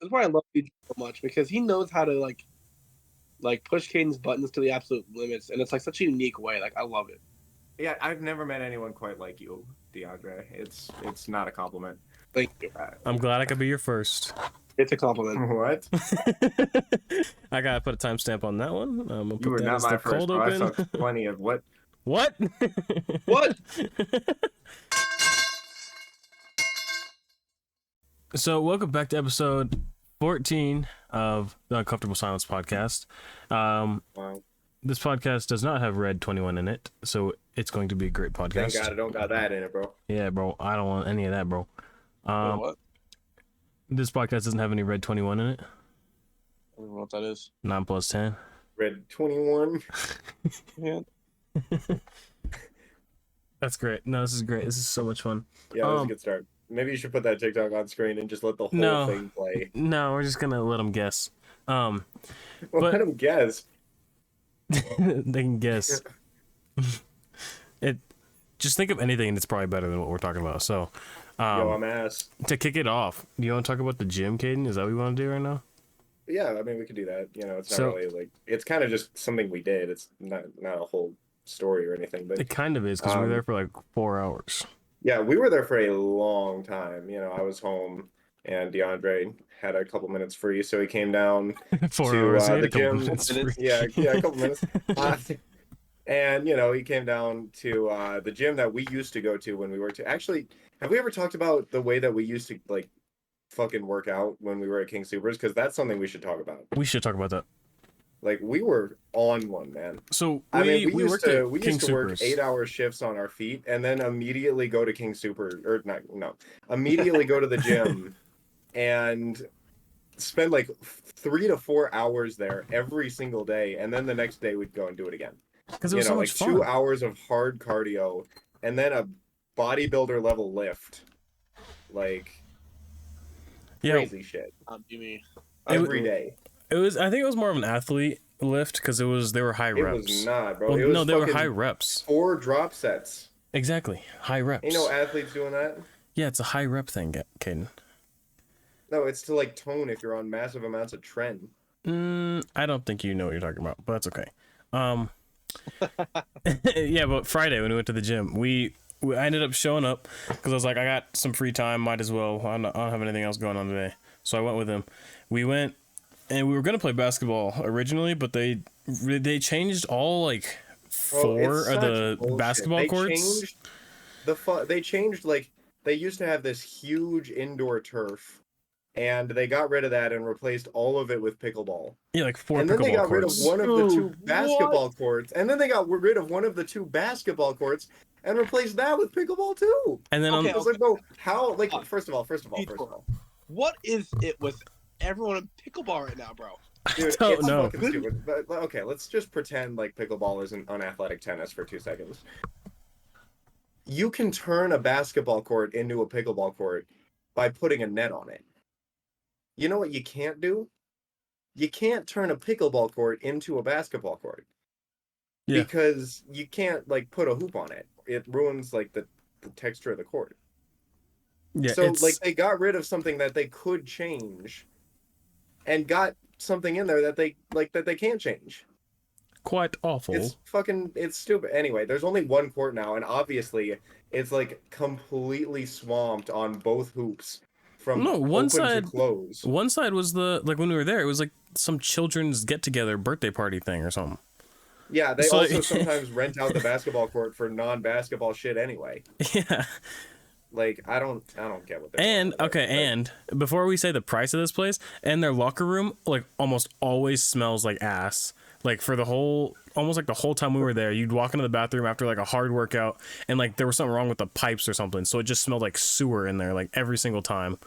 That's why I love DJ so much because he knows how to push Caden's buttons to the absolute limits, and it's like such a unique way. Like I love it. Yeah, I've never met anyone quite like you, DeAndre. It's not a compliment. Thank you. I'm glad I could be your first. It's a compliment. What? I gotta put a timestamp on that one. I'm gonna You put were that not as my the first. cold Bro. I open. saw plenty of what? What? What? So, welcome back to episode 14 of the Uncomfortable Silence podcast. Wow. This podcast does not have Red 21 in it, so it's going to be a great podcast. Thank God I don't got that in it, bro. Yeah, bro. I don't want any of that, bro. What? This podcast doesn't have any Red 21 in it. I don't know what that is. 9 plus 10. Red 21. Yeah. That's great. No, this is great. This is so much fun. Yeah, that was a good start. Maybe you should put that TikTok on screen and just let the whole thing play. No, we're just gonna let them guess. Well, let them guess. They can guess. Just think of anything and it's probably better than what we're talking about. So, Yo, I'm ass. to kick it off, do you want to talk about the gym, Kaden? Is that what you want to do right now? Yeah, I mean, we could do that. You know, it's not So- really like, it's kind of just something we did. It's not a whole story or anything, but It kind of is because we were there for like 4 hours. yeah, we were there for a long time. You know, I was home and DeAndre had a couple minutes free, so he came down 4 to hours. the a couple gym. minutes free. Yeah, a couple minutes. And you know, he came down to the gym that we used to go to when we were actually. Have we ever talked about the way that we used to like fucking work out when we were at King Supers? Because that's something we should talk about. We should talk about that. Like we were on one, man. So we we used worked to at we King used to work Supers. 8-hour shifts on our feet and then immediately go to King Super immediately go to the gym and spend like 3 to 4 hours there every single day, and then the next day we'd go and do it again. Because it was so much like fun. 2 hours of hard cardio and then a bodybuilder level lift, like crazy shit Jimmy. every day. It was. I think it was more of an athlete lift because they were high It reps. was not, bro. Well, it was no, they were fucking high reps. 4 drop sets. Exactly, high reps. Ain't no athletes doing that. Yeah, it's a high rep thing, Kaden. No, it's to like tone if you're on massive amounts of tren. I don't think you know what you're talking about, but that's okay. Yeah, but Friday when we went to the gym, I ended up showing up because I was like, I got some free time, might as well. I don't have anything else going on today, so I went with him. We went and we were gonna play basketball originally, but they changed all like 4 of the bullshit. basketball courts. They changed like they used to have this huge indoor turf, and they got rid of that and replaced all of it with pickleball. Yeah, like 4 And then pickleball they got rid of courts. one of the 2 Dude, basketball courts, and then they got rid of one of the 2 basketball courts and replaced that with pickleball too. And then Okay, I was like, bro, how? Like, first of all, What is it with everyone in pickleball right now, bro? dude, don't it's know. fucking stupid. But okay, let's just pretend like pickleball is an unathletic tennis for 2 seconds. You can turn a basketball court into a pickleball court by putting a net on it. You know what you can't do? You can't turn a pickleball court into a basketball court. Yeah. Because you can't like put a hoop on it. It ruins like the texture of the court. Yeah, So like they got rid of something that they could change and got something in there that they can't change. quite awful. It's stupid. Anyway, there's only one court now, and obviously it's like completely swamped on both hoops from one open side to close. One side was like when we were there, it was like some children's get together birthday party thing or something. Yeah, they So- also sometimes rent out the basketball court for non-basketball shit anyway. Yeah. Like I don't get what they're And doing with it, but- and before we say the price of this place, and their locker room like almost always smells like ass. Like for almost like the whole time we were there, you'd walk into the bathroom after like a hard workout and like there was something wrong with the pipes or something. So it just smelled like sewer in there like every single time.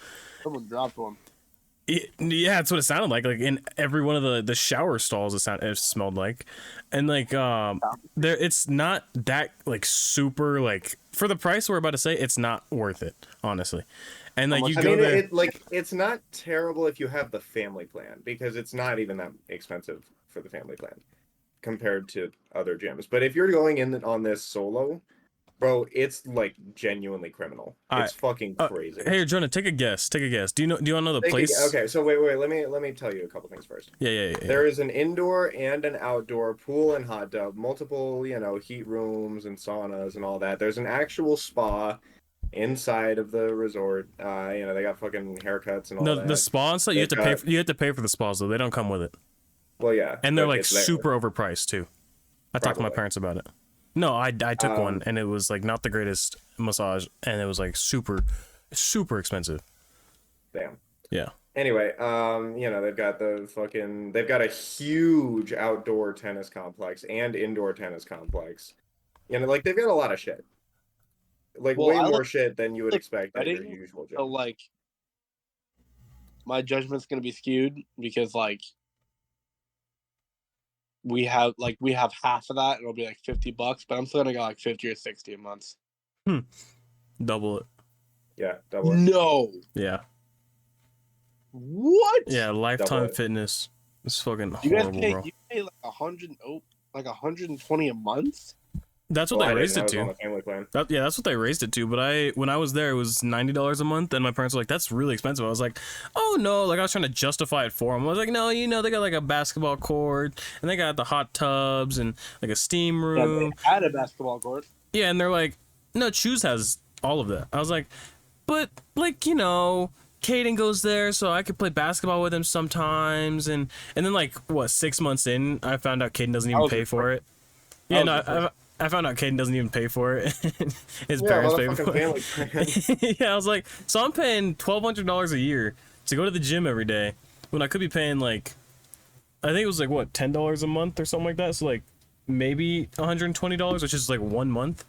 Someone dropped one. Yeah, that's what it sounded like. Like in every one of the shower stalls, it smelled like, and like it's not that like super like for the price we're about to say, it's not worth it honestly. And like you I go mean, there, it's not terrible if you have the family plan because it's not even that expensive for the family plan compared to other gyms. But if you're going in on this solo, Bro, it's like genuinely criminal. It's fucking crazy. Hey, Jonah, take a guess. Take a guess. Do you want to know the place? Okay, so wait. Let me tell you a couple things first. Yeah. There is an indoor and an outdoor pool and hot tub, multiple, heat rooms and saunas and all that. There's an actual spa inside of the resort. They got fucking haircuts and all that. The spas that you have to pay. You have to pay for the spas though. They don't come with it. Well, yeah, and they're like super overpriced too. I talked to my parents about it. No, I took one and it was like not the greatest massage and it was like super expensive. Damn. Yeah. Anyway, they've got a huge outdoor tennis complex and indoor tennis complex. Like they've got a lot of shit. Like way more shit than you would expect at your usual gym. So like my judgment's gonna be skewed because like we have half of that and it'll be like $50, but I'm still gonna go like 50 or 60 a month. Double it. Yeah, double it. No. Yeah. What? Yeah, Lifetime Fitness. It's fucking horrible, bro. You pay like 120 a month? That's what they raised it to. On the family plan. That's what they raised it to. But when I was there, it was $90 a month, and my parents were like, "That's really expensive." I was like, "Oh no!" Like I was trying to justify it for them. I was like, "No, they got like a basketball court, and they got the hot tubs, and like a steam room." Yeah, they had a basketball court. Yeah, and they're like, "No, Choose has all of that." I was like, "But like Kaden goes there, so I could play basketball with him sometimes." And then like 6 months in, I found out Kaden doesn't even pay for it. Yeah, no, I found out Kaden doesn't even pay for it. His parents pay for it. Yeah, I was like, so I'm paying $1,200 a year to go to the gym every day when I could be paying like, I think it was like $10 a month or something like that. So like maybe $120, which is like 1 month.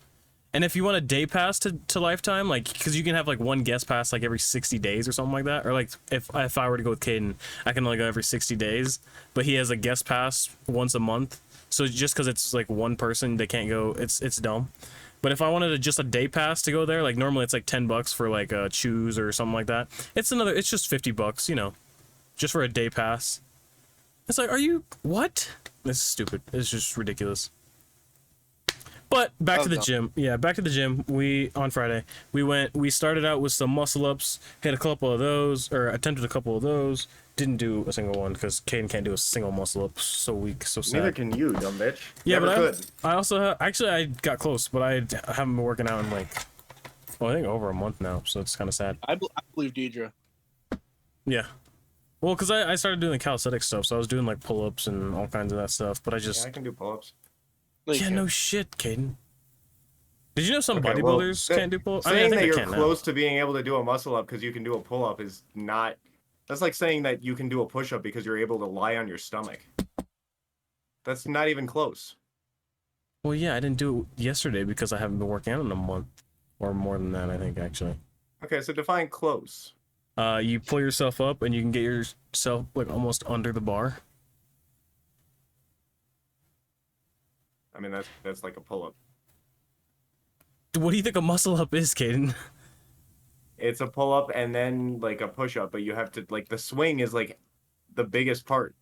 And if you want a day pass to Lifetime, like, because you can have like one guest pass like every 60 days or something like that, or like if I were to go with Kaden, I can only go every 60 days, but he has a guest pass once a month. So just because it's like one person, they can't go. It's dumb. But if I wanted just a day pass to go there, like normally it's like $10 for like a Choose or something like that. It's just $50, just for a day pass. It's like, are you what? This is stupid. It's just ridiculous. But back to the gym. Yeah, back to the gym. On Friday, we started out with some muscle ups, hit a couple of those, or attempted a couple of those. Didn't do a single one because Kaden can't do a single muscle up. So weak, so sad. Neither can you, dumb bitch. Yeah, but I also I got close, but I haven't been working out in I think over a month now. So it's kind of sad. I believe Deidre. Yeah. Well, because I started doing the calisthenics stuff, so I was doing like pull-ups and all kinds of that stuff. But I can do pull-ups. No shit, Kaden. Did you know some bodybuilders can't do pull-ups? Saying that you're close to being able to do a muscle up because you can do a pull-up is not. That's like saying that you can do a push-up because you're able to lie on your stomach. That's not even close. Well, yeah, I didn't do it yesterday because I haven't been working out in a month, or more than that, I think actually. Okay, so define close. You pull yourself up and you can get yourself like almost under the bar. I mean, that's like a pull-up. What do you think a muscle up is, Kaden? It's a pull-up and then like a push-up, but you have to like the swing is like the biggest part.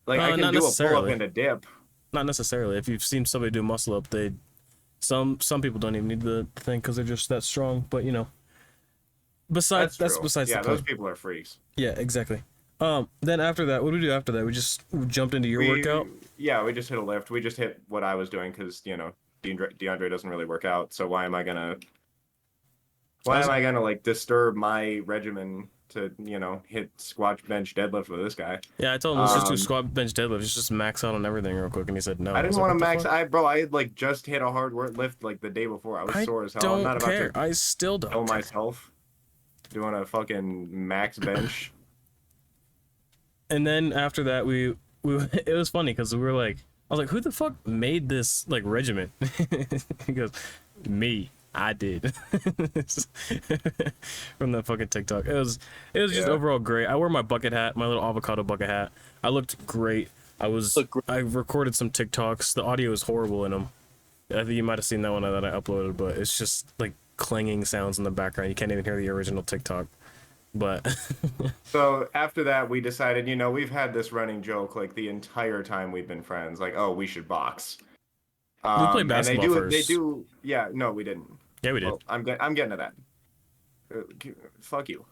Like I can do a pull-up and a dip. Not necessarily. If you've seen somebody do muscle up, some people don't even need the thing because they're just that strong. But besides that's besides the point. Those people are freaks. Yeah, exactly. Then after that, what did we do after that? We just jumped into your workout. Yeah, we just hit a lift. We just hit what I was doing because DeAndre doesn't really work out. So why am I gonna like disturb my regimen to hit squat, bench, deadlift with this guy? Yeah, I told him let's just do squat, bench, deadlift. Let's just max out on everything real quick, and he said no. I didn't want to max. I had like just hit a hard work lift like the day before. I was sore as hell. I'm not about to. I still don't kill myself doing a fucking max bench. And then after that, we it was funny because we were like, I was like, who the fuck made this like regiment? He goes, me. I did. From that fucking TikTok. It was just overall great. I wore my bucket hat, my little avocado bucket hat. I looked great. I recorded some TikToks. The audio is horrible in them. I think you might have seen that one that I uploaded, but it's just like clanging sounds in the background. You can't even hear the original TikTok. But so after that, we decided, we've had this running joke like the entire time we've been friends, like, oh, we should box. We played basketball and first. they do. Yeah, no, we didn't. Yeah, we did. Well, I'm getting to that. Fuck you.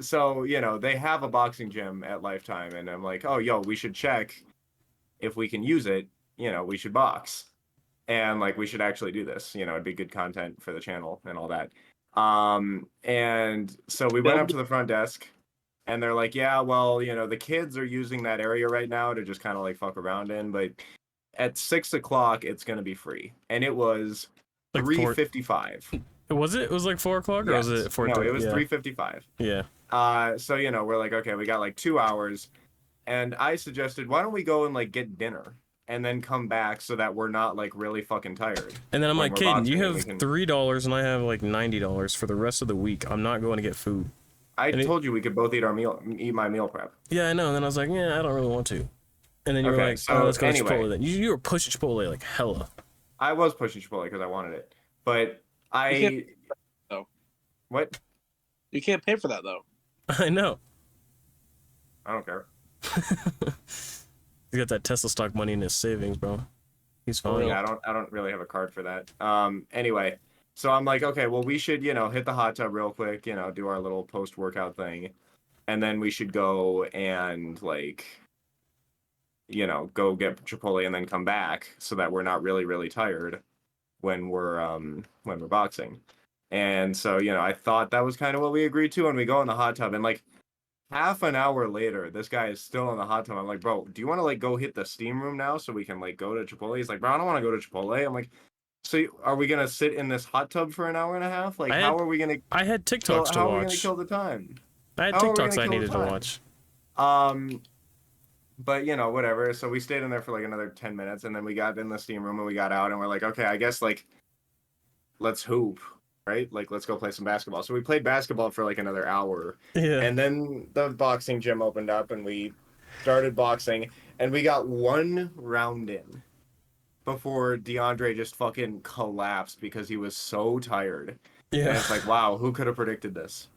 So they have a boxing gym at Lifetime, and I'm like, oh, yo, we should check if we can use it. We should box, and like we should actually do this. It'd be good content for the channel and all that. And so we went up to the front desk, and they're like, yeah, well, the kids are using that area right now to just kind of like fuck around in, but at 6 o'clock it's gonna be free, and it was Like 3:55. Was it? It was like 4 o'clock, or was it 4:30? No, it was 3:55. Yeah. So we're like, okay, we got like 2 hours, and I suggested, why don't we go and like get dinner and then come back so that we're not like really fucking tired. And then I'm like, we're Kaden, boxing you and have we can- $3 and I have like $90 for the rest of the week. I'm not going to get food. I told you we could both eat my meal prep. Yeah, I know. And then I was like, yeah, I don't really want to. And then you were Okay, like, so oh, let's go to anyway. Chipotle then. You were pushing Chipotle like hella. I was pushing Chipotle because I wanted it, but You though. What? You can't pay for that though. I know. I don't care. He's got that Tesla stock money in his savings, bro. He's Oh, fine. yeah, I don't really have a card for that. Anyway, so I'm like, okay, well, we should, hit the hot tub real quick, do our little post-workout thing, and then we should go and like, go get Chipotle and then come back so that we're not really, really tired when we're boxing. And so, I thought that was kind of what we agreed to, and we go in the hot tub, and like half an hour later, this guy is still in the hot tub. I'm like, bro, do you want to like go hit the steam room now so we can like go to Chipotle? He's like, bro, I don't want to go to Chipotle. I'm like, so are we gonna sit in this hot tub for an hour and a half? Like, how are we gonna? I had TikToks to how are we gonna watch. kill the time? I had how are we TikToks gonna I kill the needed to time? watch. But whatever. So we stayed in there for like another 10 minutes, and then we got in the steam room and we got out, and we're like, okay, I guess like let's hoop, right? Like let's go play some basketball. So we played basketball for like another hour. Yeah. And then the boxing gym opened up and we started boxing, and we got one round in before DeAndre just fucking collapsed because he was so tired. And Yeah. it's like, wow, who could have predicted this?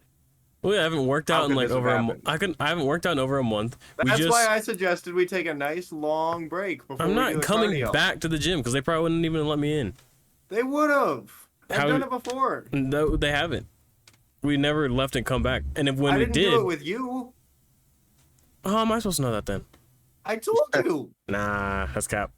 We haven't worked How out in could like this have over a month. happened? I haven't worked out in over a month. That's why I suggested we take a nice long break before I'm we do not the coming cardio. back to the gym because they probably wouldn't even let me in. They would have. They've How- done it before. No, they haven't. We never left and come back. And if when I we didn't did, do it with you. how am I supposed to know that then? I told you. Nah, that's cap.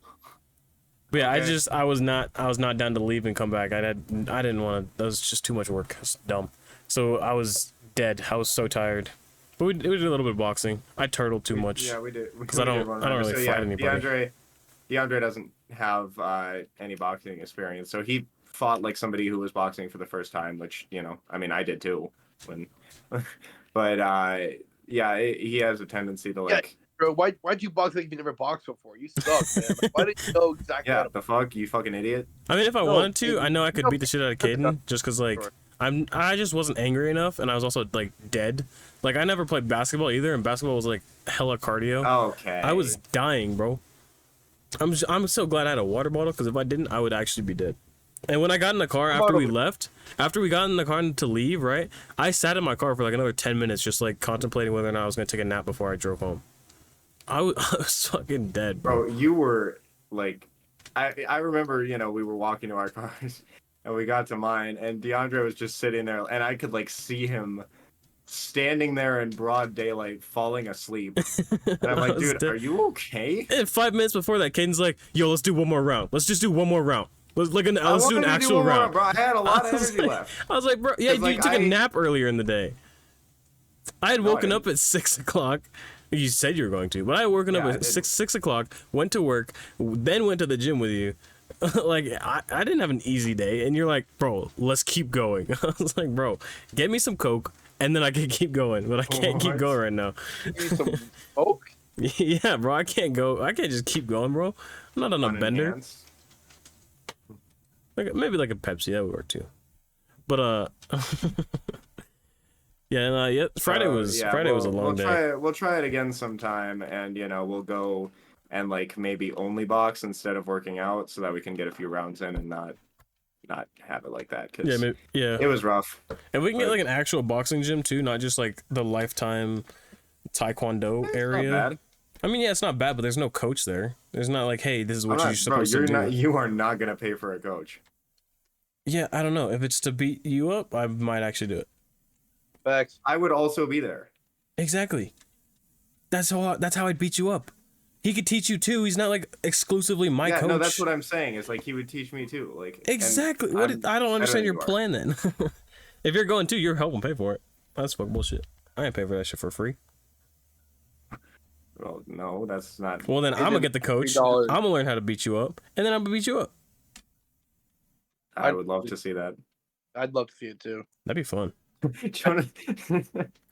But yeah, Okay. I was not down to leave and come back. I didn't want to. That was just too much work. It's dumb. So I was dead. I was so tired. But we did a little bit of boxing. I turtled too much. Yeah, we did. 'Cause I don't really fight anybody. DeAndre doesn't have any boxing experience, so he fought like somebody who was boxing for the first time, which I mean, I did too. But yeah, he has a tendency to like. Bro, why'd you box like you never boxed before? You suck, man. Like, why didn't you know exactly how Yeah, to the fuck, you fucking idiot. I mean, if I No, wanted to, it- I know I could no, beat the shit out of Kaden just because like Sure. I just wasn't angry enough, and I was also like dead. Like I never played basketball either, and basketball was like hella cardio. Okay. I was dying, bro. I'm so glad I had a water bottle because if I didn't, I would actually be dead. And when I got in the car after we left, after we got in the car to leave, right? I sat in my car for like another 10 minutes, just like contemplating whether or not I was gonna take a nap before I drove home. I was fucking dead, bro. Bro, you were like, I remember, we were walking to our cars and we got to mine, and DeAndre was just sitting there, and I could like see him standing there in broad daylight falling asleep. And I'm I like, was dude, dead. are you okay? And 5 minutes before that, Kaden's like, "Yo, let's do one more round. Let's just do one more round. Let's do an I wanted to actual one more, round." bro. I had a lot of I was energy like- left. I was like, bro, yeah, 'Cause, you like, took a I- nap earlier in the day. I had No, I woken up didn't. at 6 o'clock. You said you were going to, but I had woken up Yeah, I at didn't. 6 o'clock, went to work, then went to the gym with you. Like, I didn't have an easy day, and you're like, bro, let's keep going. I was like, bro, get me some Coke, and then I can keep going, but I can't keep What? going right now. Give me some Coke? Yeah, bro, I can't go. I can't just keep going, bro. I'm not on a bender. Unenhanced. Like maybe like a Pepsi, that would work too. But yeah, and, yeah. Friday So, was yeah, a long day. We'll try it again sometime, and we'll go and like maybe only box instead of working out, so that we can get a few rounds in and not have it like that. Cause Yeah, maybe, yeah. it was rough. And we can get like an actual boxing gym too, not just like the Lifetime Taekwondo It's area. Not bad. I mean, yeah, it's not bad, but there's no coach there. There's not like, hey, this is what I'm you're not, bro, supposed to do. you are not gonna pay for a coach. Yeah, I don't know. If it's to beat you up, I might actually do it. Facts. I would also be there. Exactly. That's how I'd beat you up. He could teach you too. He's not like exclusively my coach. No, that's what I'm saying. It's like he would teach me too. Like Exactly. I don't understand your plan then. If you're going to, you're helping pay for it. That's fucking bullshit. I ain't pay for that shit for free. Well, no, that's not. Well, then I'm gonna get the coach. I'm $3. gonna learn how to beat you up, and then I'm gonna beat you up. I would love to see that. I'd love to see it too. That'd be fun. Jonah.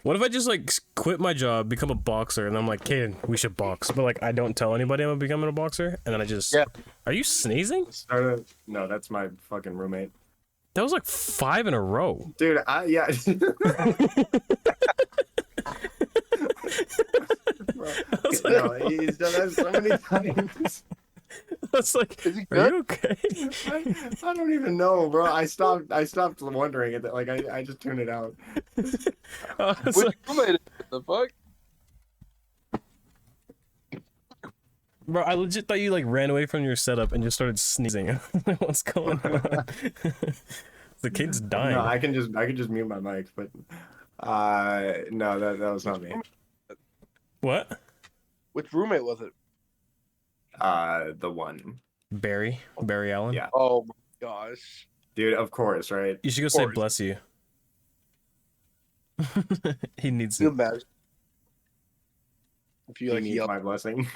What if I just like quit my job, become a boxer, and I'm like, Kaden, we should box, but like I don't tell anybody I'm becoming a boxer, and then I just. Yeah. Are you sneezing? No, that's my fucking roommate. That was like 5 in a row. Dude, yeah. No, he's done that so many times. I was like, Is he are good? you okay? I don't even know, bro. I stopped wondering it. Like I just tuned it out. I was Which like, roommate is it? The fuck? bro, I legit thought you like ran away from your setup and just started sneezing. What's going on? The kid's dying. No, I can just mute my mic, but no, that was not me. What? Which roommate was it? The one. Barry Allen? Yeah. Oh my gosh. Dude, of course, right? You should go say bless you. He needs Can you it. imagine? If you He like needs yell, my blessing.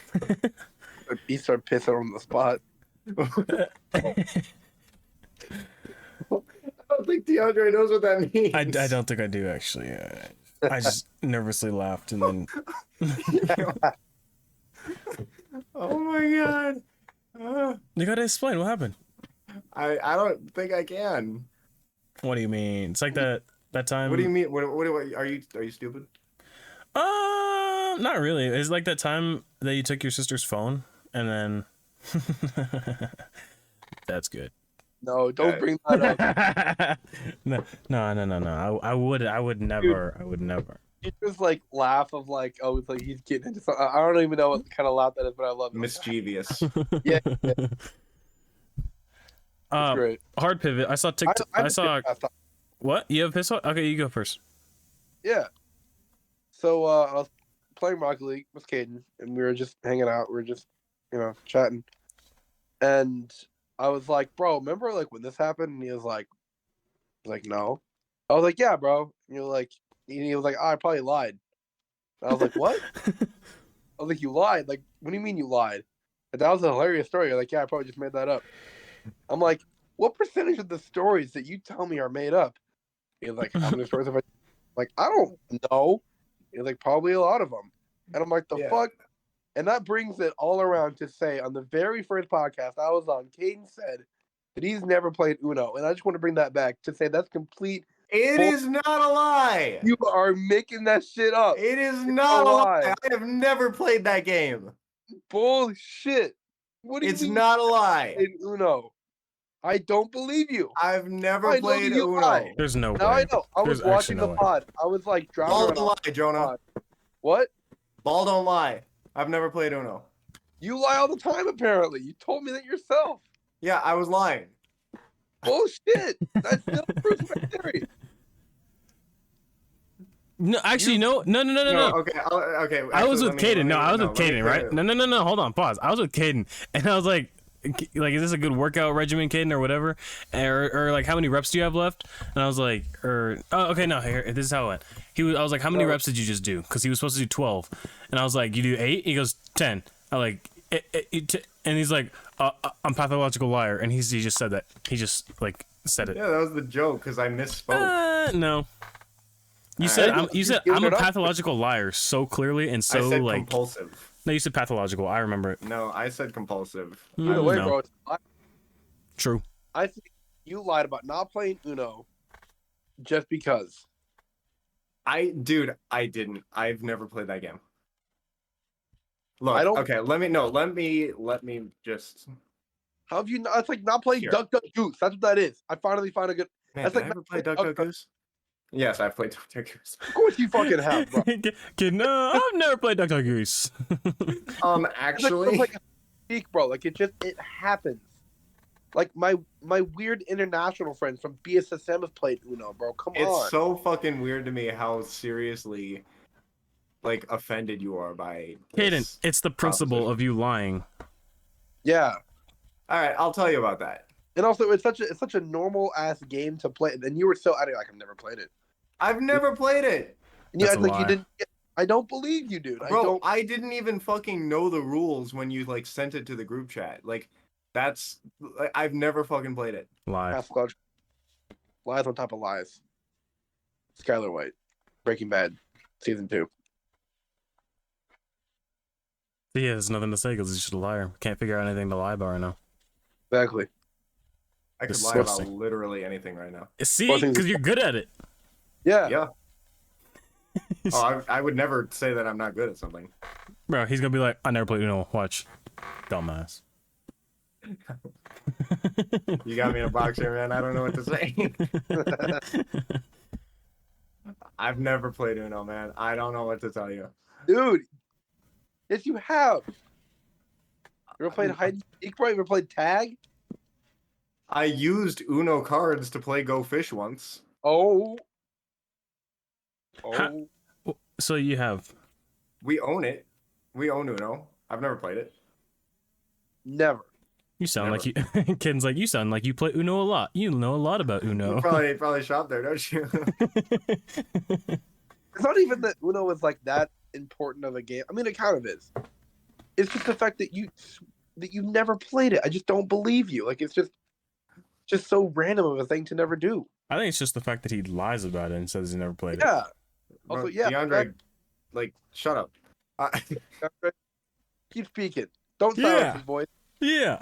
he start pissing on the spot. I don't think DeAndre knows what that means. I don't think I do actually. I just nervously laughed and then. Oh my god. You gotta explain what happened. I don't think I can. What do you mean? It's like that time. What do you mean? What are you stupid? Not really. It's like that time that you took your sister's phone and then. That's good. No, don't bring that up. No. I would never. I would never. You just like laugh of like, oh, it's like he's getting into something. I don't even know what kind of laugh that is, but I love it. Mischievous. Yeah. Great. Hard pivot. I saw TikTok. I saw. I thought, What? You have piss off? Okay, you go first. yeah. So I was playing Rocket League with Kaden, and we were just hanging out. We were just, chatting. And I was like, bro, remember like when this happened? And he was like, no. I was like, yeah, bro. And you're like, and he was like, oh, I probably lied. And I was like, what? I was like, you lied? Like, what do you mean you lied? And that was a hilarious story. You're like, yeah, I probably just made that up. I'm like, what percentage of the stories that you tell me are made up? He's like, how many stories have I? Like, I don't know. He's like, probably a lot of them. And I'm like, the fuck? And that brings it all around to say, on the very first podcast I was on, Kaden said that he's never played Uno. And I just want to bring that back to say that's complete. It is not a lie. You are making that shit up. It is not a lie. I have never played that game. Bullshit. What do you It's mean not a lie. in Uno? I don't believe you. I've never I know played you Uno. Lie. There's no Now way. I know. I was There's watching actually the no way. pod. I was like driving Ball around. don't lie, Jonah. What? Ball don't lie. I've never played Uno. You lie all the time, apparently. You told me that yourself. Yeah, I was lying. Bullshit. That's still proves my theory. No, actually, no. Okay, okay. I was actually, with Kaden. No, I was with Kaden, right? No. No. Hold on, pause. I was with Kaden, and I was like, is this a good workout regimen, Kaden, or whatever? Or like, how many reps do you have left? And I was like, okay, no, here, this is how it went. I was like, how many reps did you just do? Because he was supposed to do 12, and I was like, you do 8? He goes 10. I like, and he's like, I'm pathological liar, and he just said that. He just like said it. Yeah, that was the joke because I misspoke. No. You said I'm a pathological liar so clearly and so I said like compulsive. No, you said pathological. I remember it. No, I said compulsive. Either way, No. bro. It's True. I think you lied about not playing Uno just because. I didn't. I've never played that game. Look, I don't- okay, let me just. How have you not? It's like not playing Here. Duck Duck Goose. That's what that is. I finally found a good. Man, That's did like I ever play not Duck playing Duck Goose? Yes, I've played Dr. Goose. Of course you fucking have, bro. Kid, no, I've never played Duck Goose. Actually, It's like a speak, bro. Like it happens. Like my weird international friends from BSSM have played Uno, bro. Come it's on. so fucking weird to me how seriously, like, offended you are by Kaden, this it's the principle proposition. of you lying. Yeah. All right, I'll tell you about that. And also, it's such a normal ass game to play. And you were so out of like I've never played it. I've never played it. And you That's act a like you lie. didn't. I don't believe you, dude. Bro, I didn't even fucking know the rules when you like sent it to the group chat. Like, that's I've never fucking played it. Lie. Pathological. Lies on top of lies. Skylar White, Breaking Bad, season 2. Yeah, there's nothing to say because he's just a liar. Can't figure out anything to lie about right now. Exactly. I could lie about Disgusting. literally anything right now. See, Well, things- because you're good at it. Yeah. Yeah. Oh, I would never say that I'm not good at something. Bro, he's gonna be like, I never played Uno. Watch. Dumbass. You got me in a box here, man. I don't know what to say. I've never played Uno, man. I don't know what to tell you. Dude. Yes, you have. You ever played hide and seek, bro? You ever played tag? I used Uno cards to play Go Fish once. Oh. Ha- Oh. So you have. We own it. We own Uno. I've never played it. Never. You sound like you. Kids like you sound like you play Uno a lot. You know a lot about Uno. You probably shop there, don't you? It's not even that Uno is like that important of a game. I mean, it kind of is. It's just the fact that you've never played it. I just don't believe you. Like it's just so random of a thing to never do. I think it's just the fact that he lies about it and says he never played it. Yeah. Also, yeah. DeAndre, like, shut up. Keep speaking. Don't Yeah. silence his voice. Yeah.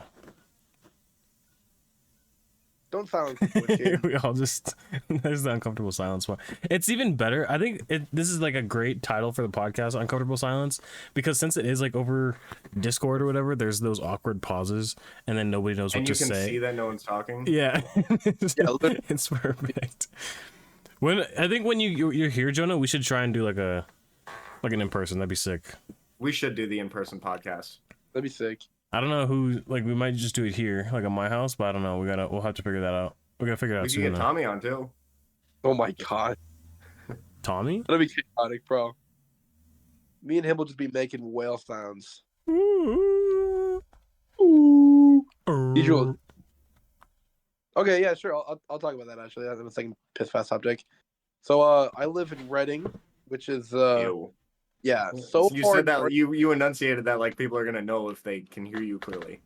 Don't silence his voice, Kaden. We all just there's the uncomfortable silence one. It's even better. I think this is like a great title for the podcast, Uncomfortable Silence, because since it is like over Discord or whatever, there's those awkward pauses, and then nobody knows what And you to can say. see that no one's talking. Yeah, literally. it's perfect. I think when you're here, Jonah, we should try and do like an in person. That'd be sick. We should do the in-person podcast. That'd be sick. I don't know who. Like we might just do it here, like at my house, but I don't know. We'll have to figure that out. We gotta figure it out We could soon. get though. Tommy on too. Oh my god. Tommy? That'd be chaotic, bro. Me and him will just be making whale sounds. Usual. Okay, yeah, sure. I'll talk about that actually. That's a second piss fast subject. So I live in Reading, which is Ew. yeah, so you far said that north- you enunciated that like people are gonna know if they can hear you clearly.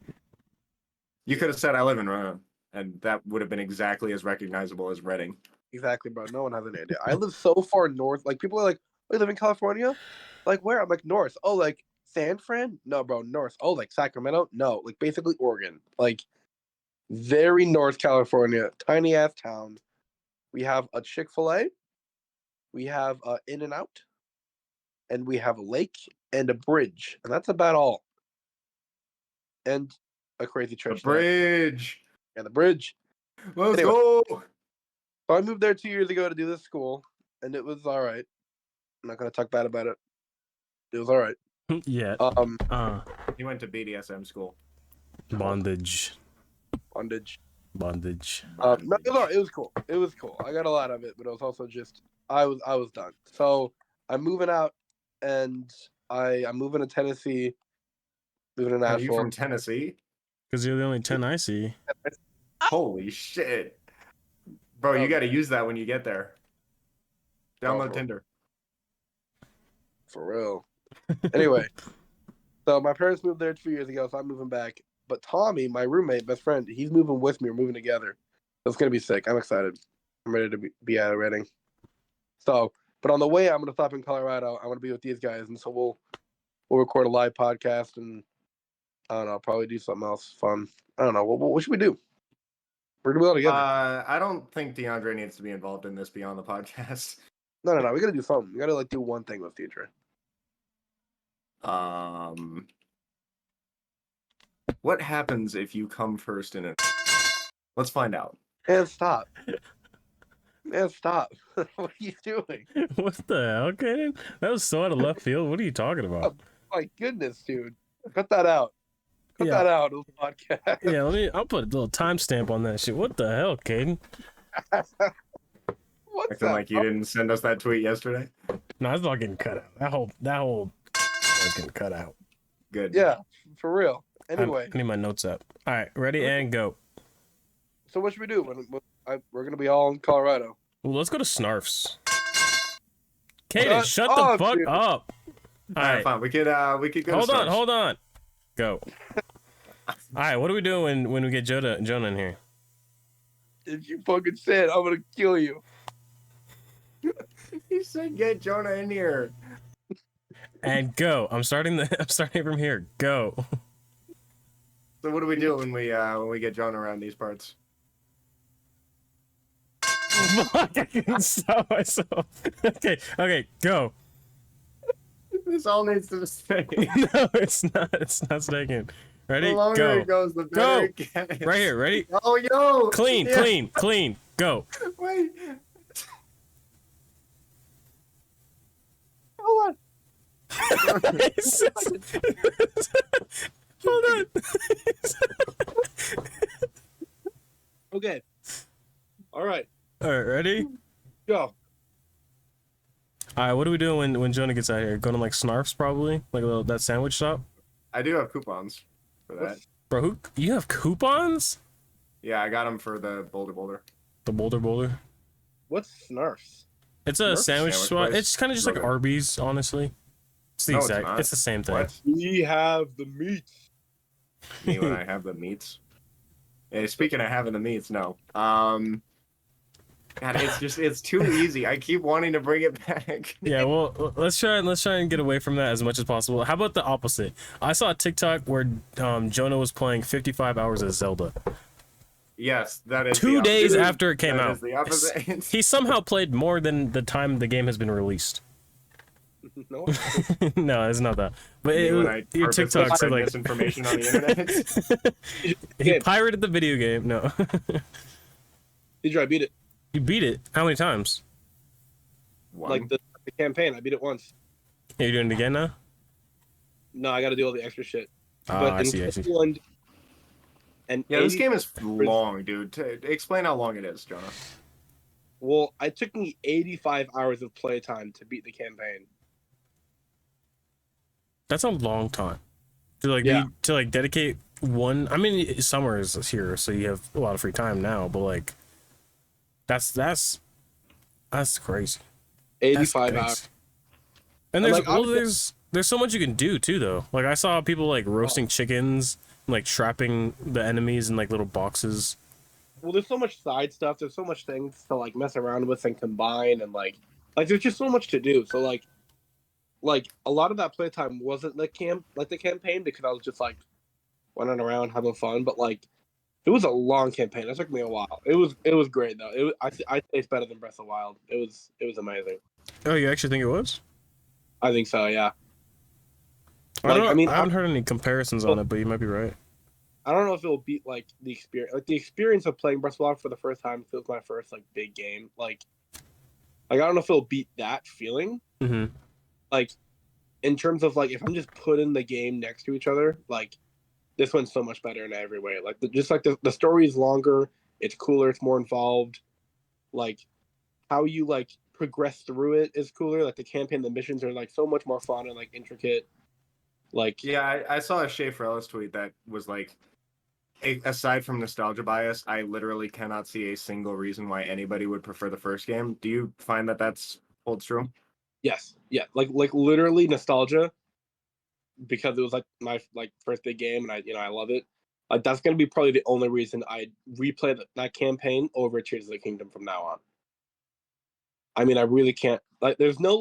You could have said I live in Reading, and that would have been exactly as recognizable as Reading. Exactly, bro. No one has any idea. I live so far north. Like people are like, "Oh, you live in California? Like where?" I'm like, "North." Oh, like San Fran? No, bro. North. Oh, like Sacramento? No, like basically Oregon. Like very North California, tiny ass town. We have a Chick-fil-A. We have In and Out, and we have a lake and a bridge, and that's about all. And a crazy The church. bridge. And the bridge. Let's Anyway. go. So I moved there 2 years ago to do this school, and it was all right. I'm not gonna talk bad about it. It was all right. Yeah. He went to BDSM school. Bondage. Bondage. Bondage. No, it was all right. It was cool. It was cool. I got a lot of it, but it was also just I was done. So I'm moving out, and I'm moving to Tennessee, moving to Are you Nashville. from Tennessee? Because you're the only 10 I see. Holy shit. Bro, you got to use that when you get there. Download bro. Tinder. For real. Anyway, so my parents moved there 2 years ago, so I'm moving back. But Tommy, my roommate, best friend, he's moving with me. We're moving together. So it's gonna be sick. I'm excited. I'm ready to be out of Reading. So, but on the way, I'm gonna stop in Colorado. I'm gonna be with these guys, and so we'll record a live podcast, and I don't know, probably do something else fun. I don't know. What should we do? We're gonna be all together. I don't think DeAndre needs to be involved in this beyond the podcast. No. We gotta do something. We gotta like do one thing with future. What happens if you come first in it? Let's find out. And stop. Man, stop. What are you doing? What the hell, Kaden? That was so out of left field. What are you talking about? Oh, my goodness, dude. Cut that out. Cut Yeah, that out of the podcast. yeah. I'll put a little timestamp on that shit. What the hell, What's Kaden? Acting that? like you didn't send us that tweet yesterday. No, it's not getting cut out. That whole was getting cut out. Good. Yeah, for real. Anyway, I need my notes up. All right, ready and go. so what should we do we're gonna be all in Colorado? Well, let's go to Snarfs. Kaden, shut the up, fuck dude. up. All right, fine. We could go. Hold to on, Snarfs. hold on. Go. All right, what do we do when we get Jonah in here? If you fucking said, I'm gonna kill you. He said, "Get Jonah in here." And go. I'm starting from here. Go. So what do we do when we get Jonah around these parts? Fuck, I can stop myself. Okay, go. This all needs to stay. No, it's not. It's not sticking. Ready? The longer Go. it goes, the better it gets. Right here. Ready? Oh, yo! Clean, Yeah. clean. Go. Wait. Hold on. Hold on. Okay. All right. All right, ready? Go. All right, what are we doing when Jonah gets out here? Going to like Snarfs probably, like that sandwich shop. I do have coupons for that. Bro, you have coupons? Yeah, I got them for the Boulder. The Boulder. What's Snarfs? It's a Snarfs sandwich sandwich spot. place. It's kind of just like Okay. Arby's, honestly. It's the No, it's exact. not. It's the same thing. What? We have the meats. Me when I have the meats. Hey, speaking of having the meats, no. God, it's too easy. I keep wanting to bring it back. Yeah, well, let's try and get away from that as much as possible. How about the opposite? I saw a TikTok where Jonah was playing 55 hours of Zelda. Yes, that is 2 the days opposite. after it came That out. is the opposite. He somehow played more than the time the game has been released. No. No, it's not that. But Me when I your purposely TikTok said spread like misinformation on the internet. he pirated the video game. No, Did you? I beat it. you beat it. How many times? One. Like the campaign. I beat it once. Are you doing it again now? No, I got to do all the extra shit. Oh, I in see. Cleveland, and Yeah, this 80 game is long, dude. Explain how long it is, Jonah. Well, it took me 85 hours of playtime to beat the campaign. That's a long time to like Yeah. dedicate one. I mean, summer is here, so you have a lot of free time now. But like, that's crazy. 85 hours. And And, there's like, there's so much you can do too, though. Like I saw people like roasting chickens, like trapping the enemies in like little boxes. Well, there's so much side stuff. There's so much things to like mess around with and combine, and like there's just so much to do. So like a lot of that playtime wasn't the campaign because I was just like running around having fun. But like it was a long campaign. It took me a while. It was great though. I think it's better than Breath of the Wild. It was amazing. Oh, you actually think it was? I think so. Yeah. I don't know. I mean, I haven't heard any comparisons on it, but you might be right. I don't know if it'll beat like the experience. Like the experience of playing Breath of the Wild for the first time feels my first like big game. Like I don't know if it'll beat that feeling. Mm-hmm. Like in terms of like if I'm just putting the game next to each other, like this one's so much better in every way. Like the story is longer, it's cooler, it's more involved. Like how you like progress through it is cooler. Like the campaign, the missions are like so much more fun and like intricate. Like Yeah, I saw a Shea Ellis tweet that was like, aside from nostalgia bias, I literally cannot see a single reason why anybody would prefer the first game. Do you find that that's holds true? yes, yeah, like literally nostalgia because it was like my like first big game and I love it. Like that's gonna be probably the only reason I replay that campaign over Tears of the Kingdom from now on. I mean, I really can't. Like, there's no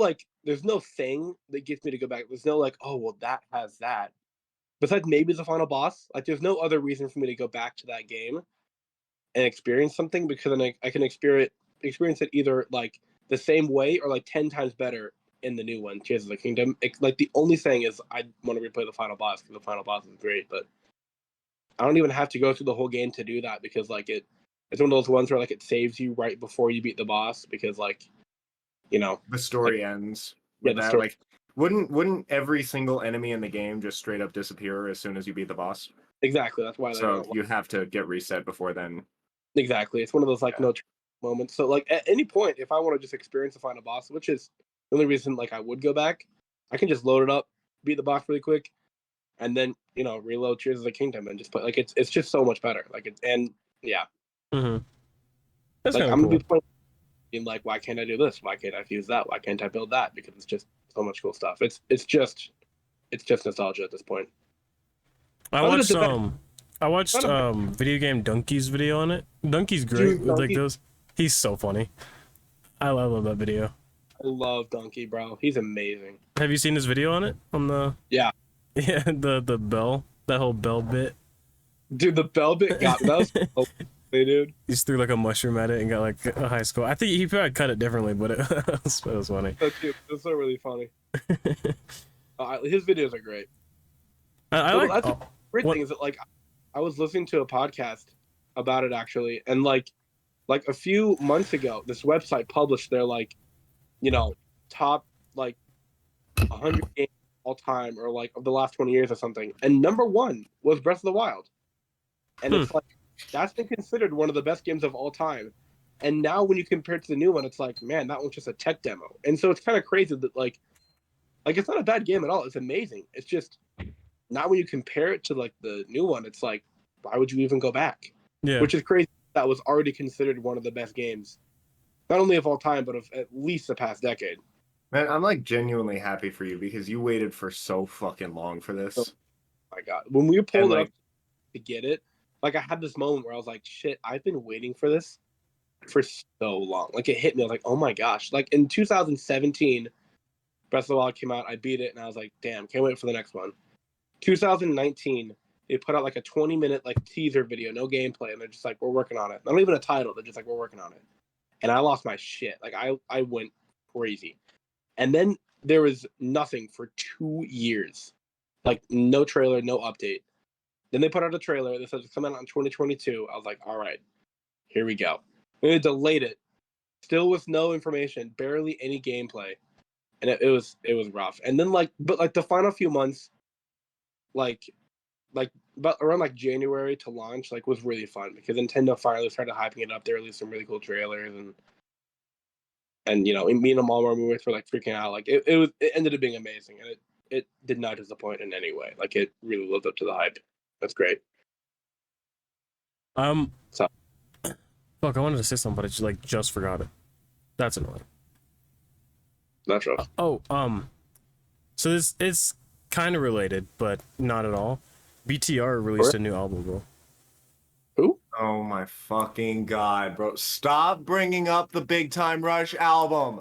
thing that gets me to go back. There's no like, oh well, that has that. Besides maybe the final boss, like there's no other reason for me to go back to that game and experience something because then I can experience it either like the same way or like 10 times better in the new one, Tears of the Kingdom. Like the only thing is I want to replay the final boss because the final boss is great, but I don't even have to go through the whole game to do that because like It's one of those ones where like it saves you right before you beat the boss because like, you know, The story ends yeah, with the that. story. Like, wouldn't every single enemy in the game just straight up disappear as soon as you beat the boss? Exactly. That's why they So don't. you have to get reset before then. Exactly. It's one of those like Yeah. no moments. So like at any point, if I want to just experience the final boss, which is the only reason like I would go back, I can just load it up, beat the boss really quick, and then reload Tears of the Kingdom and just play. Like it's just so much better. Like it's and yeah, Mm-hmm. That's like kind I'm of gonna cool. be playing being like, why can't I do this? Why can't I fuse that? Why can't I build that? Because it's just so much cool stuff. It's just nostalgia at this point. I Other watched than that, I watched not a video game Donkey's video on it. Donkey's great dude, with like Donkey. those. He's so funny. I love that video. I love Donkey, bro. He's amazing. Have you seen his video on it? On the Yeah, yeah the bell, that whole bell bit. dude, the bell bit got me. That was so funny, dude. He just threw like a mushroom at it and got like a high score. I think he probably cut it differently, but it was funny. So cute. It's so really funny. His videos are great. I So like. that's Oh, the weird what- thing is that like I was listening to a podcast about it actually, and like a few months ago, this website published their like top like 100 games of all time or like of the last 20 years or something, and number one was Breath of the Wild, and it's like that's been considered one of the best games of all time. And now when you compare it to the new one, it's like, man, that one's just a tech demo. And so it's kind of crazy that like it's not a bad game at all. It's amazing. It's just not when you compare it to like the new one. It's like, why would you even go back? yeah. Which is crazy. That was already considered one of the best games, not only of all time, but of at least the past decade. Man, I'm like genuinely happy for you because you waited for so fucking long for this. Oh my God, when we pulled it like- up to get it, like I had this moment where I was like, shit, I've been waiting for this for so long. Like it hit me. I was like, oh my gosh. Like in 2017, Breath of the Wild came out. I beat it, and I was like, damn, can't wait for the next one. 2019, they put out like a 20-minute like teaser video, no gameplay, and they're just like, we're working on it. Not even a title. They're just like, we're working on it. And I lost my shit. Like I went crazy. And then there was nothing for 2 years. Like no trailer, no update. Then they put out a trailer. They said it's coming out in 2022. I was like, all right, here we go. And they delayed it. Still with no information, barely any gameplay. And it was rough. And then but the final few months, like but around like January to launch, like was really fun because Nintendo finally started hyping it up. They released some really cool trailers and me and Mom were like freaking out. Like it ended up being amazing, and it did not disappoint in any way. Like it really lived up to the hype. That's great. So Fuck, I wanted to say something, but I just forgot it. That's annoying. that's rough. So this is kind of related, but not at all. BTR released a new album, bro. Who? Oh my fucking God, bro. Stop bringing up the Big Time Rush album.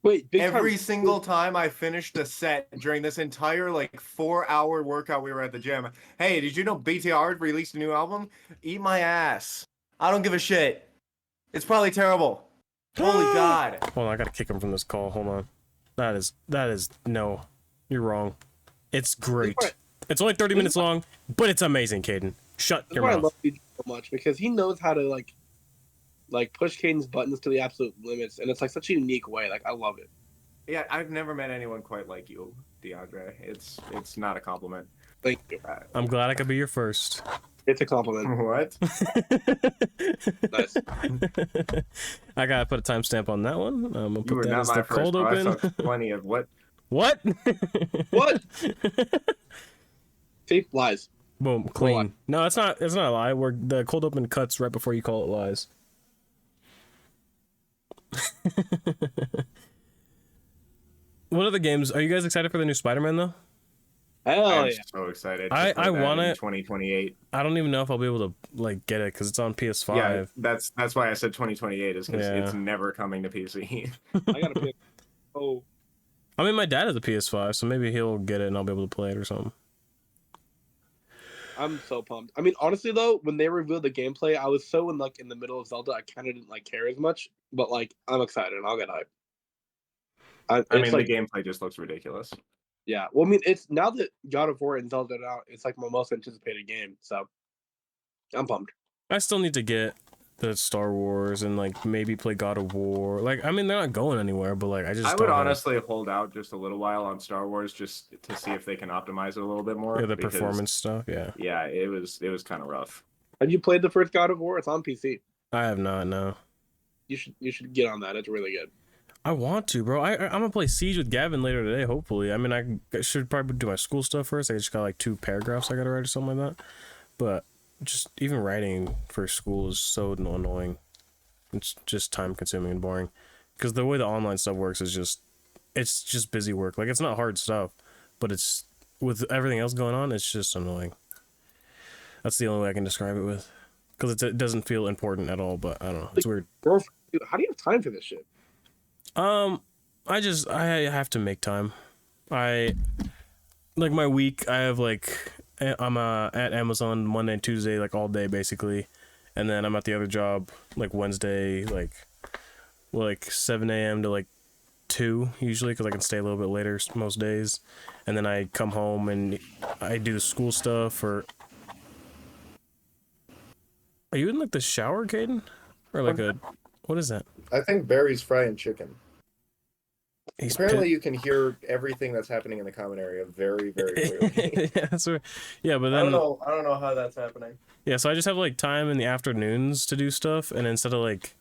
Wait, Every single time I finished a set during this entire like 4-hour workout we were at the gym. Hey, did you know BTR released a new album? Eat my ass. I don't give a shit. It's probably terrible. Holy God. Hold on, I gotta kick him from this call. Hold on. That is no. You're wrong. It's great. It's only 30 minutes long, but it's amazing, Kaden. Shut That's your why I mouth. love DJ so much because he knows how to like push Caden's buttons to the absolute limits, and it's like such a unique way. Like I love it. Yeah, I've never met anyone quite like you, DeAndre. It's not a compliment. Thank you. I'm glad I could be your first. It's a compliment. What? Nice. I gotta put a timestamp on that one. I'm gonna You put were that not as my the first. cold Bro. I open. sucked plenty of what? What? What? See, lies. Boom, clean. No, it's not. It's not a lie. Where the cold open cuts right before you call it lies. What other games are you guys excited for the new Spider-Man though? Hell I'm yeah. so excited. I to play that want in it. 2028. I don't even know if I'll be able to get it because it's on PS5. Yeah, that's why I said 2028 is because Yeah. it's never coming to PC. I gotta pick. Oh, I mean, my dad has a PS5, so maybe he'll get it and I'll be able to play it or something. I'm so pumped. I mean, honestly though, when they revealed the gameplay, I was so in the middle of Zelda, I kind of didn't care as much. But I'm excited. And I'll get hyped. I mean, the gameplay just looks ridiculous. Yeah. Well, I mean, it's now that God of War and Zelda are out, it's like my most anticipated game. So I'm pumped. I still need to get the Star Wars and like maybe play God of War. Like, I mean, they're not going anywhere, but like, I just I would don't know. honestly hold out just a little while on Star Wars just to see if they can optimize it a little bit more. Yeah, the because, performance stuff. Yeah, Yeah, it was kind of rough. Have you played the first God of War? It's on PC. I have not. No, You should get on that. It's really good. I want to, bro. I'm gonna play Siege with Gavin later today. Hopefully, I mean, I should probably do my school stuff first. I just got like 2 paragraphs I gotta write or something like that. But just even writing for school is so annoying. It's just time consuming and boring. Because the way the online stuff works is it's just busy work. Like, it's not hard stuff, but it's with everything else going on, it's just annoying. That's the only way I can describe it with. Because it doesn't feel important at all, but I don't know. It's weird. Girl, dude, how do you have time for this shit? I have to make time. Like my week, I have like, I'm at Amazon Monday and Tuesday, like all day basically. And then I'm at the other job like Wednesday, like 7 a.m. to like 2 usually, because I can stay a little bit later most days. And then I come home and I do the school stuff. Or are you in like the shower, Kaden? Or like what is that? I think Barry's frying chicken. He's Apparently, you can hear everything that's happening in the common area very, very clearly. Yeah, that's right. Yeah, but then I don't know how that's happening. yeah, so I just have like time in the afternoons to do stuff, and instead of like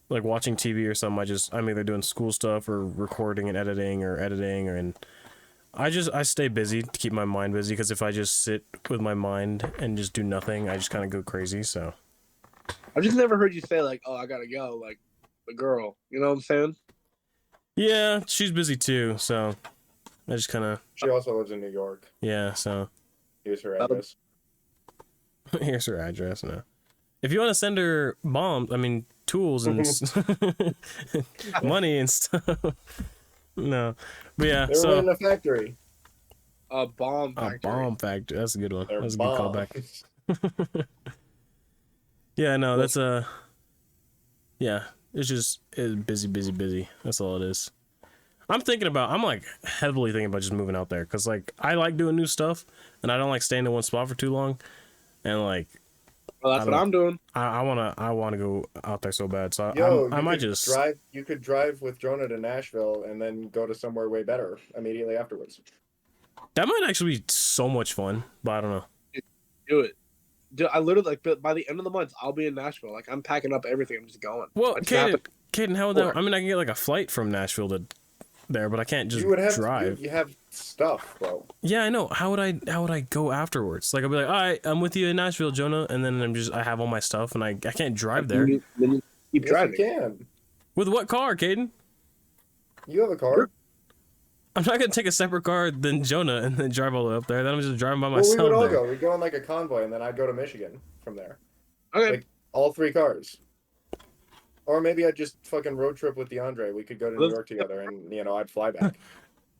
watching TV or something, I'm either doing school stuff or recording and editing, and I stay busy to keep my mind busy, because if I just sit with my mind and just do nothing, I just kind of go crazy. So I've just never heard you say like, "Oh, I gotta go," like the girl. You know what I'm saying? yeah, she's busy too, so I just kind of She also lives in New York. yeah. So Here's her address. here's her address now. If you want to send her tools and money and stuff. No, but yeah. They were in a factory. A bomb factory. Bomb factory. That's a good one. They're That's a good bombs. callback. Yeah, no, that's yeah. It's busy. That's all it is. I'm like heavily thinking about just moving out there, because like I like doing new stuff and I don't like staying in one spot for too long. And like, Well, that's what I'm doing. I wanna go out there so bad. So I might just drive. You could drive with Jonah to Nashville and then go to somewhere way better immediately afterwards. That might actually be so much fun, but I don't know. Do it. Dude, I literally like by the end of the month, I'll be in Nashville. Like I'm packing up everything. I'm just going. Well, I just have to- Kaden, how would that? I mean, I can get like a flight from Nashville to there, but I can't just You would have drive. You have stuff, bro. Yeah, I know. How would I go afterwards? Like I'll be like, all right, I'm with you in Nashville, Jonah, and then I have all my stuff, and I can't drive there. Then you keep Yes, driving. you can. With what car, Kaden? You have a car. I'm not gonna take a separate car than Jonah and then drive all the way up there. Then I'm just driving by Well, myself. we would all there. go. We'd go on like a convoy, and then I'd go to Michigan from there. Okay. Like all 3 cars. Or maybe I'd just fucking road trip with DeAndre. We could go to New York together, and I'd fly back.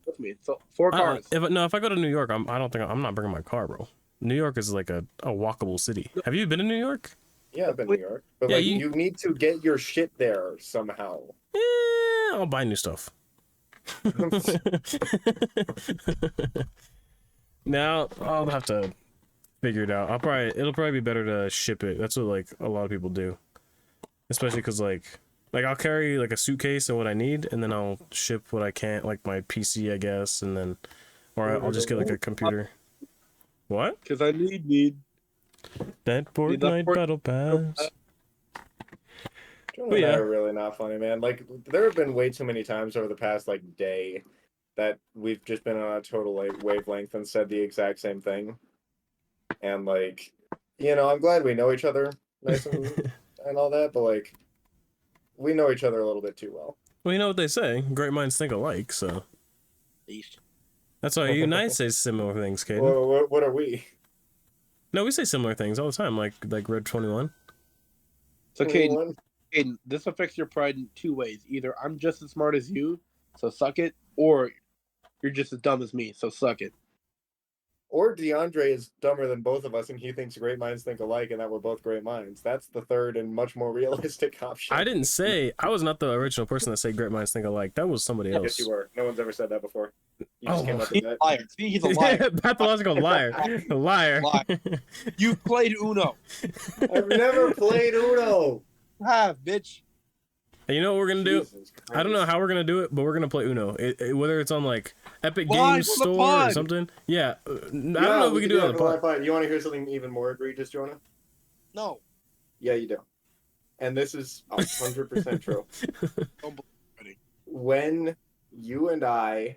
With me. So 4 cars. If I go to New York, I'm not bringing my car, bro. New York is like a walkable city. Have you been to New York? Yeah, I've been to New York, but Yeah, like you- you need to get your shit there somehow. Yeah, I'll buy new stuff. Now I'll have to figure it out. It'll probably be better to ship it. That's what like a lot of people do, especially because like I'll carry like a suitcase of what I need, and then I'll ship what I can't, like my PC, I guess, and then or I'll just get like a computer. What? Because I need. That Fortnite Battle Pass. Jonah But and I yeah. are really not funny, man. Like there have been way too many times over the past like day that we've just been on a total like wavelength and said the exact same thing. And like, I'm glad we know each other nice and all that, but like we know each other a little bit too well. Well, you know what they say: great minds think alike. So East. that's why you and I say similar things, Kaden. Well, what are we? No, we say similar things all the time, like Red 21. So Anyone? Caden, this affects your pride in 2 ways. Either I'm just as smart as you, so suck it, or you're just as dumb as me, so suck it. Or DeAndre is dumber than both of us, and he thinks great minds think alike, and that we're both great minds. That's the third and much more realistic option. I was not the original person that said great minds think alike. That was somebody else. Yes, you were. No one's ever said that before. You just Oh. came up with He's that. a liar. See, he's a liar. Pathological liar. A liar. Liar. You played Uno. I've never played Uno. have, bitch. And you know what we're gonna do? Jesus I don't know Christ. how we're gonna do it, but we're gonna play Uno. Whether it's on like Epic Live Games on the Store or pod. something. Yeah, I don't Yeah, know if we can do it on the pod. pod. You want to hear something even more egregious, Jonah? No. Yeah, you do. And this is 100% true. Don't believe it. When you and I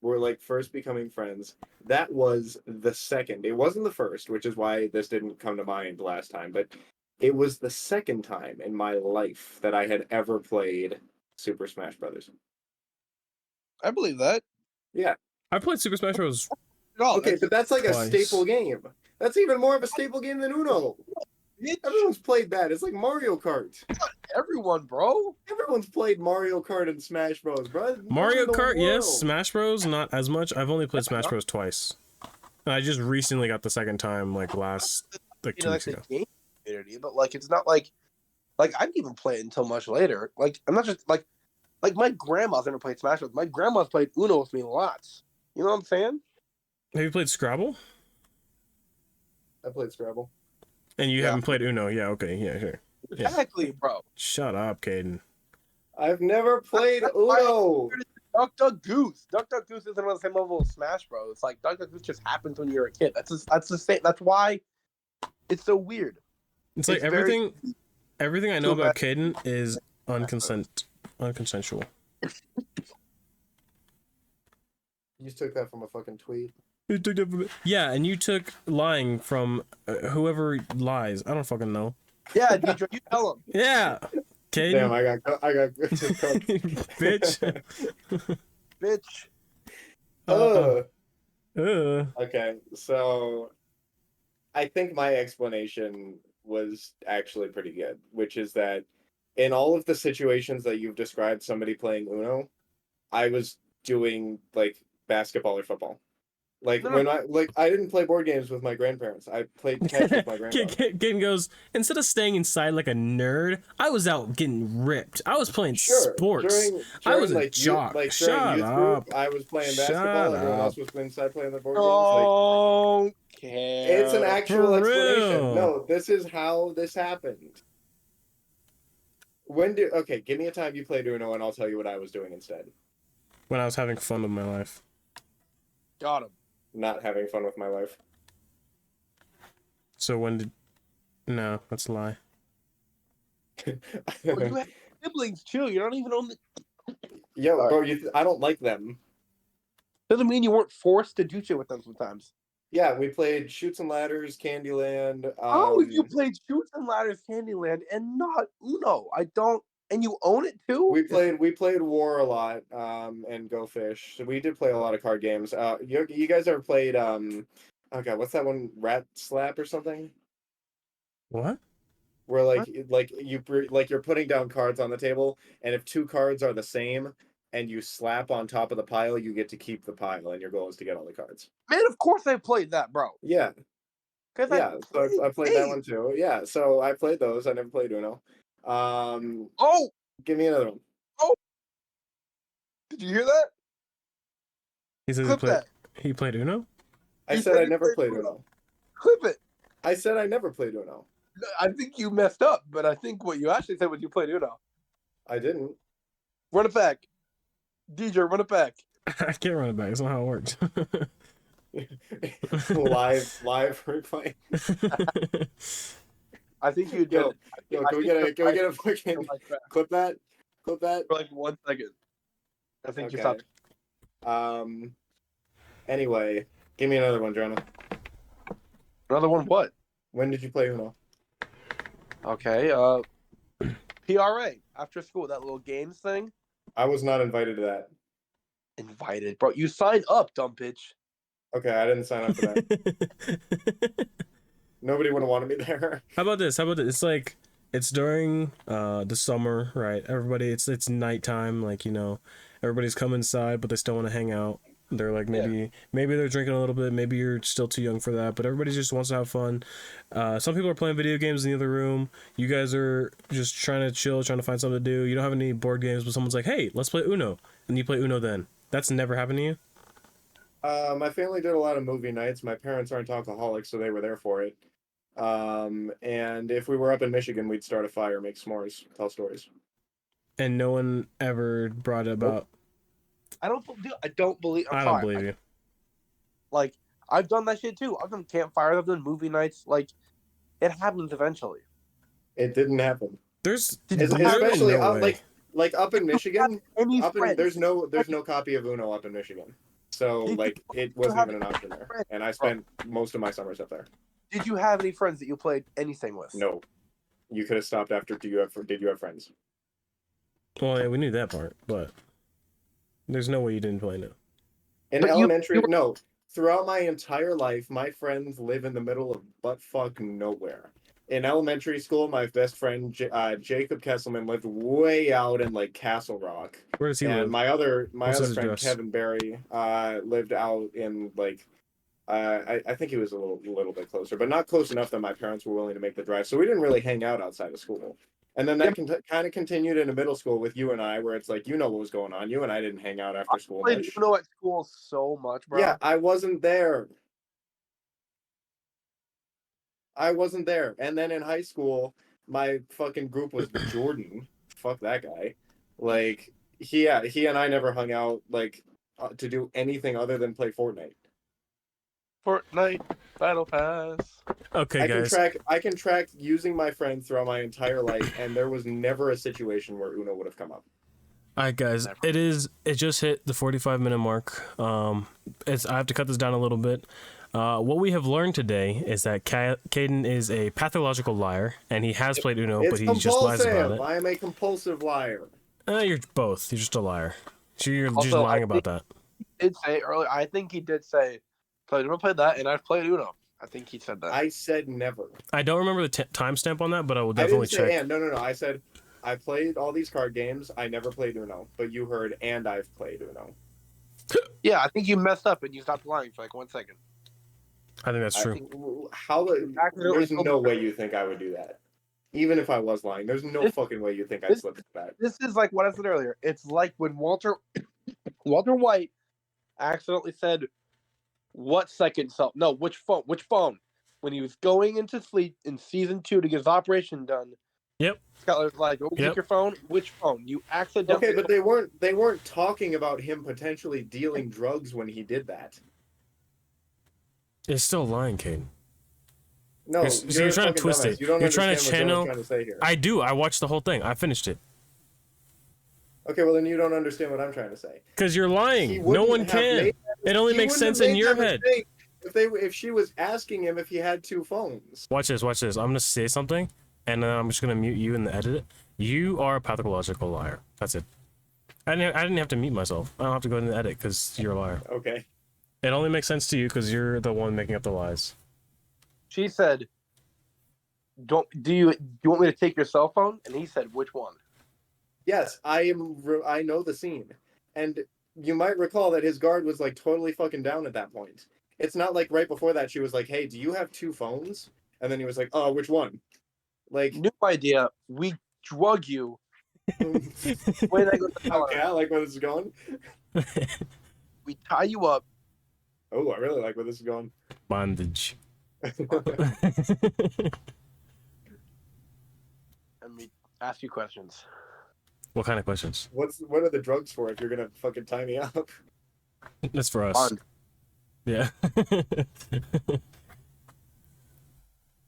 were like first becoming friends, that was the second. It wasn't the first, which is why this didn't come to mind last time, but it was the second time in my life that I had ever played Super Smash Brothers. I believe that. Yeah. I played Super Smash Bros. No, Okay, but that's like a twice. staple game. That's even more of a staple game than Uno. bitch. Everyone's played that. It's like Mario Kart. Everyone, bro. Everyone's played Mario Kart and Smash Bros, bro. Mario In the Kart, yes. world. Smash Bros, not as much. I've only played Smash Bros twice. And I just recently got the second time, like You 2 know, weeks like ago. the game community, but like it's not like I didn't even play it until much later. Like I'm not just like my grandma's never played Smash Bros. My grandma's played Uno with me lots. You know what I'm saying? Have you played Scrabble? I played Scrabble. And you Yeah. haven't played Uno? Yeah, okay, yeah, sure. Yeah. Exactly, bro. Shut up, Kaden. I've never played That's why- Uno. Duck Goose. Duck Goose isn't on the same level as Smash Bros. It's like Duck Goose just happens when you're a kid. That's the same. That's why it's so weird. It's like It's very- everything I know Too about bad. Kaden is unconsensual. You just took that from a fucking tweet. Yeah, and you took lying from whoever lies. I don't fucking know. Yeah, Deidre, you tell him. Yeah, Damn, Kaden, I got bitch. Bitch. Okay, so I think my explanation was actually pretty good, which is that in all of the situations that you've described somebody playing Uno, I was doing like basketball or football. Like No, when I didn't play board games with my grandparents. I played catch with my grandfather. Kaden goes, instead of staying inside like a nerd, I was out getting ripped. I was playing sports. During I was a like jock. during Shut youth up. group, I was playing Shut basketball. Everyone up. else was inside playing the board games. Like Don't care. it's an actual For explanation. real. No, this is how this happened. Okay, give me a time you played Uno and I'll tell you what I was doing instead. When I was having fun with my life. Got him. Not having fun with my life. So when did... No, that's a lie. Well, you have siblings too. You're not even on the. Yo, bro, I don't like them. Doesn't mean you weren't forced to do shit with them sometimes. Yeah, we played Shoots and Ladders, Candyland. Oh, you played Shoots and Ladders Candyland and not Uno. I don't. And you own it too? We played War a lot, and Go Fish. So we did play a lot of card games. You guys ever played oh god, what's that one? Rat Slap or something? What? Where you're putting down cards on the table, and if two cards are the same and you slap on top of the pile, you get to keep the pile, and your goal is to get all the cards. Man, of course I played that, bro. Yeah. Because Yeah, so I played that one too. Yeah, so I played those. I never played Uno. Oh, Give me another one. did you hear that? He says Clip he played Uno? I He said said I he never played played Uno. Uno. Clip it. I said I never played Uno. I think you messed up, but I think what you actually said was you played Uno. I didn't. Run it back. DJ, run it back. I can't run it back. That's not how it works. live replay. I think you did. Yo, it. can we get a fucking clip that? Clip that? For like 1 second. I think you Okay. stopped. Anyway, give me another one, Jonah. Another one, what? When did you play Uno? Okay, PRA, after school, that little games thing. I was not invited to that. Invited. Bro, you signed up, dumb bitch. Okay, I didn't sign up for that. Nobody would have wanted me there. How about this? It's like it's during the summer, right? Everybody, it's nighttime, like, you know, everybody's come inside, but they still want to hang out. They're like maybe they're drinking a little bit, maybe you're still too young for that, but everybody just wants to have fun. Some people are playing video games in the other room. You guys are just trying to chill, trying to find something to do. You don't have any board games, but someone's like, "Hey, let's play Uno," and you play Uno. Then that's never happened to you. My family did a lot of movie nights. My parents aren't alcoholics, so they were there for it. And if we were up in Michigan, we'd start a fire, make s'mores, tell stories. And no one ever brought it about. I don't believe. I don't believe you. Like, I've done that shit too. I've done campfires. I've done movie nights. Like, it happens eventually. It didn't happen. There's Especially no way. like up in Michigan. Friends? There's no copy of Uno up in Michigan. So like it wasn't even an option there. And I spent most of my summers up there. Did you have any friends that you played anything with? No. You could have stopped after did you have friends? Well, yeah, we knew that part, but there's no way you didn't play no. In elementary, no. Throughout my entire life, my friends live in the middle of buttfuck nowhere. In elementary school, my best friend Jacob Kesselman lived way out in like Castle Rock. Where does he live? And my other friend address? Kevin Barry lived out in like I think he was a little bit closer, but not close enough that my parents were willing to make the drive. So we didn't really hang out outside of school. And then that kind of continued into middle school with you and I, where it's like, you know what was going on. You and I didn't hang out after school much. You know at school so much, bro. Yeah, I wasn't there. And then in high school, my fucking group was Jordan. Fuck that guy. Like, he and I never hung out, like, to do anything other than play Fortnite. Fortnite Battle Pass. Okay, guys. I can track using my friends throughout my entire life, and there was never a situation where Uno would have come up. All right, guys. It just hit the 45-minute mark. I have to cut this down a little bit. What we have learned today is that Kaden is a pathological liar, and he has played Uno, but he just lies about it. I am a compulsive liar. You're both. You're just a liar. So you're just Also, lying about that. He did say earlier. I think he did say, "I never played that, and I've played Uno." I think he said that. I said never. I don't remember the timestamp on that, but I will definitely check. No. I said I played all these card games. I never played Uno, but you heard, and I've played Uno. Yeah, I think you messed up and you stopped lying for like 1 second. I think that's true. There's no way you think I would do that. Even if I was lying, there's no fucking way you think I'd slip that. This is like what I said earlier. It's like when Walter White accidentally said, "What second cell? No, which phone? Which phone?" When he was going into sleep in season 2 to get his operation done. Yep. Scott was like, "Go take your phone. Which phone? You accidentally." Okay, but they weren't talking about him potentially dealing drugs when he did that. It's still lying, Kaden. No, you're trying to twist it. You're trying to channel. Trying to say here. I do. I watched the whole thing. I finished it. Okay, well then you don't understand what I'm trying to say. Because you're lying. No one can. It only makes sense in your head. If she was asking him if he had 2 phones. Watch this. Watch this. I'm gonna say something, and then I'm just gonna mute you and edit it. You are a pathological liar. That's it. I didn't have to mute myself. I don't have to go in the edit because you're a liar. Okay. It only makes sense to you because you're the one making up the lies. She said, do you want me to take your cell phone?" And he said, "Which one?" Yes, I know the scene, and you might recall that his guard was like totally fucking down at that point. It's not like right before that she was like, "Hey, do you have 2 phones?" And then he was like, "Oh, which one?" Like, new idea. We drug you. Wait, okay, I like where this is going. We tie you up. Oh, I really like where this is going. Bondage. And we ask you questions. What kind of questions? What are the drugs for if you're gonna fucking tie me up? That's for us. Bond. Yeah.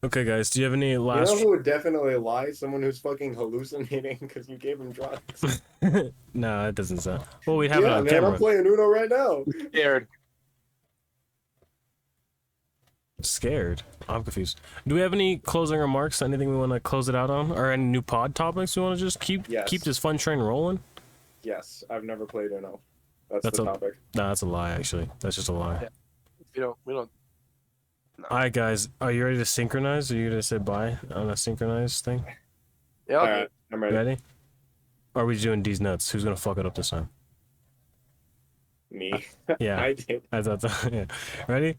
Okay, guys. Do you have any last? You know who would definitely lie? Someone who's fucking hallucinating because you gave him drugs. No, it doesn't sound. Well, we'd have it on man, camera. I'm playing Uno right now. Scared. I'm confused. Do we have any closing remarks? Anything we want to close it out on, or any new pod topics we want to just keep this fun train rolling? Yes, I've never played Uno. That's the topic. No, that's a lie. Actually, that's just a lie. Yeah. We don't. No. All right, guys. Are you ready to synchronize? Are you gonna say bye on a synchronized thing? Yeah. All right, I'm ready. Ready? Or are we doing D's nuts? Who's gonna fuck it up this time? Me. Yeah. I did. I thought so. Yeah. Ready?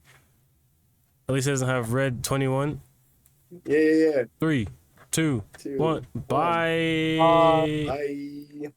At least it doesn't have red 21. Yeah. 3, 2, 1. Bye. Bye.